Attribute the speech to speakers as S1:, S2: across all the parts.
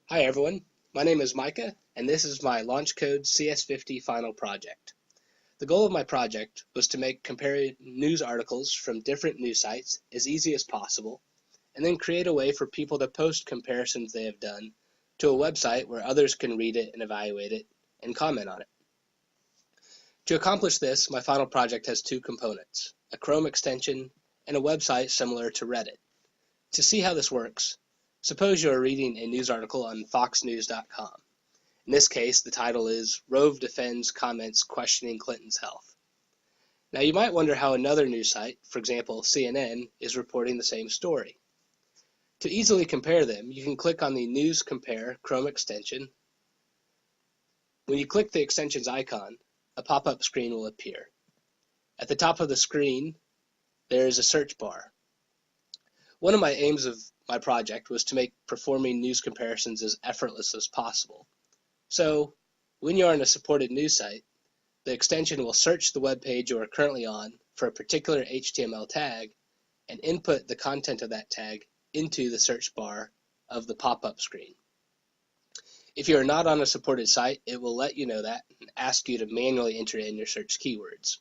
S1: Hi everyone, my name is Micah and this is my LaunchCode CS50 final project. The goal of my project was to make comparing news articles from different news sites as easy as possible and then create a way for people to post comparisons they have done to a website where others can read it and evaluate it and comment on it. To accomplish this, my final project has two components, a Chrome extension and a website similar to Reddit. To see how this works, suppose you are reading a news article on foxnews.com. In this case, the title is Rove Defends Comments Questioning Clinton's Health. Now you might wonder how another news site, for example CNN, is reporting the same story. To easily compare them, you can click on the News Compare Chrome extension. When you click the extension's icon, a pop-up screen will appear. At the top of the screen, there is a search bar. One of my aims of my project was to make performing news comparisons as effortless as possible. So, when you are on a supported news site, the extension will search the web page you are currently on for a particular HTML tag and input the content of that tag into the search bar of the pop-up screen. If you are not on a supported site, it will let you know that and ask you to manually enter in your search keywords.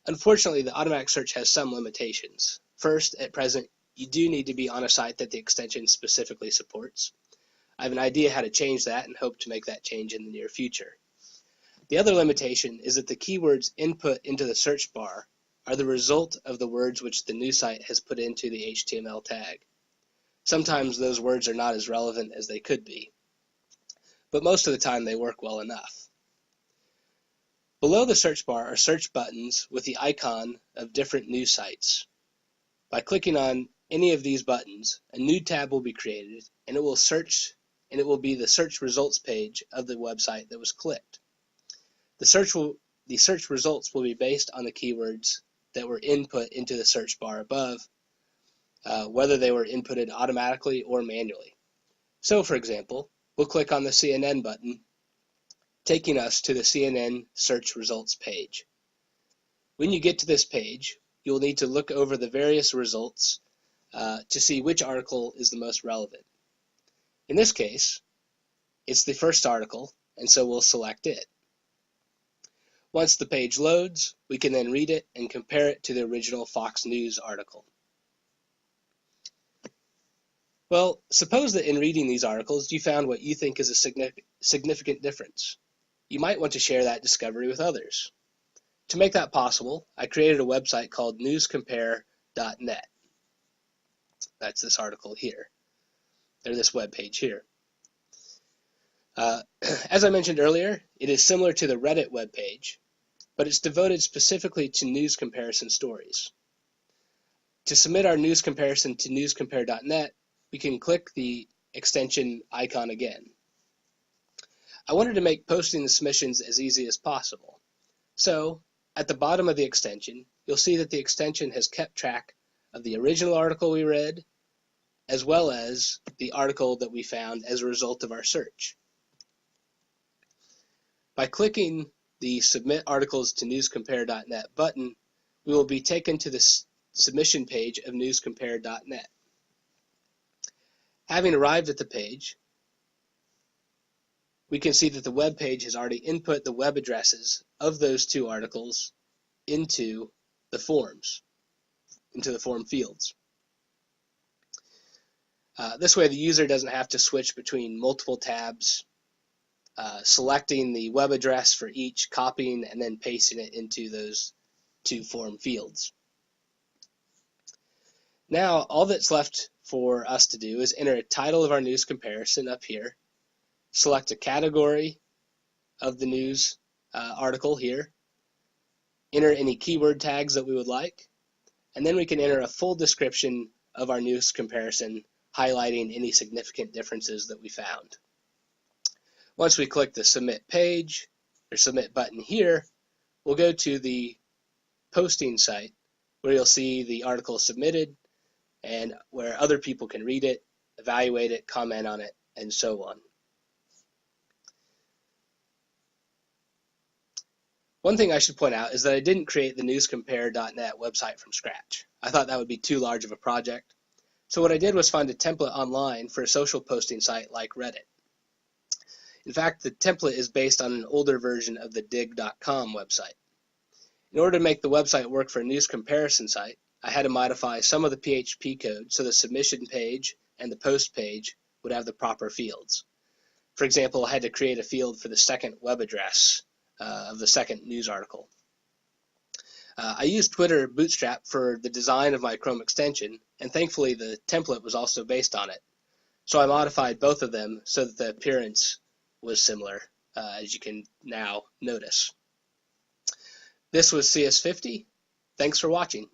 S1: Unfortunately, the automatic search has some limitations. First, at present, you do need to be on a site that the extension specifically supports. I have an idea how to change that and hope to make that change in the near future. The other limitation is that the keywords input into the search bar are the result of the words which the news site has put into the HTML tag. Sometimes those words are not as relevant as they could be, but most of the time they work well enough. Below the search bar are search buttons with the icon of different news sites. By clicking on any of these buttons, a new tab will be created and it will be the search results page of the website that was clicked. The search results will be based on the keywords that were input into the search bar above, whether they were inputted automatically or manually. So, for example, we'll click on the CNN button, taking us to the CNN search results page. When you get to this page, you will need to look over the various results to see which article is the most relevant. In this case, it's the first article, and so we'll select it. Once the page loads, we can then read it and compare it to the original Fox News article. Well, suppose that in reading these articles, you found what you think is a significant difference. You might want to share that discovery with others. To make that possible, I created a website called newscompare.net. That's this article here, or this web page here. As I mentioned earlier, it is similar to the Reddit web page, but it's devoted specifically to news comparison stories. To submit our news comparison to newscompare.net, we can click the extension icon again. I wanted to make posting the submissions as easy as possible. So, at the bottom of the extension, you'll see that the extension has kept track of the original article we read, as well as the article that we found as a result of our search. By clicking the Submit Articles to newscompare.net button, we will be taken to the submission page of newscompare.net. Having arrived at the page, we can see that the web page has already input the web addresses of those two articles into the forms, into the form fields. This way the user doesn't have to switch between multiple tabs, selecting the web address for each, copying, and then pasting it into those two form fields. Now, all that's left for us to do is enter a title of our news comparison up here, select a category of the news article here, enter any keyword tags that we would like, and then we can enter a full description of our news comparison, highlighting any significant differences that we found. Once we click the submit page or submit button here, we'll go to the posting site where you'll see the article submitted and where other people can read it, evaluate it, comment on it, and so on. One thing I should point out is that I didn't create the newscompare.net website from scratch. I thought that would be too large of a project. So what I did was find a template online for a social posting site like Reddit. In fact, the template is based on an older version of the dig.com website. In order to make the website work for a news comparison site, I had to modify some of the PHP code so the submission page and the post page would have the proper fields. For example, I had to create a field for the second web address of the second news article. I used Twitter Bootstrap for the design of my Chrome extension, and thankfully the template was also based on it. So I modified both of them so that the appearance was similar, as you can now notice. This was CS50. Thanks for watching.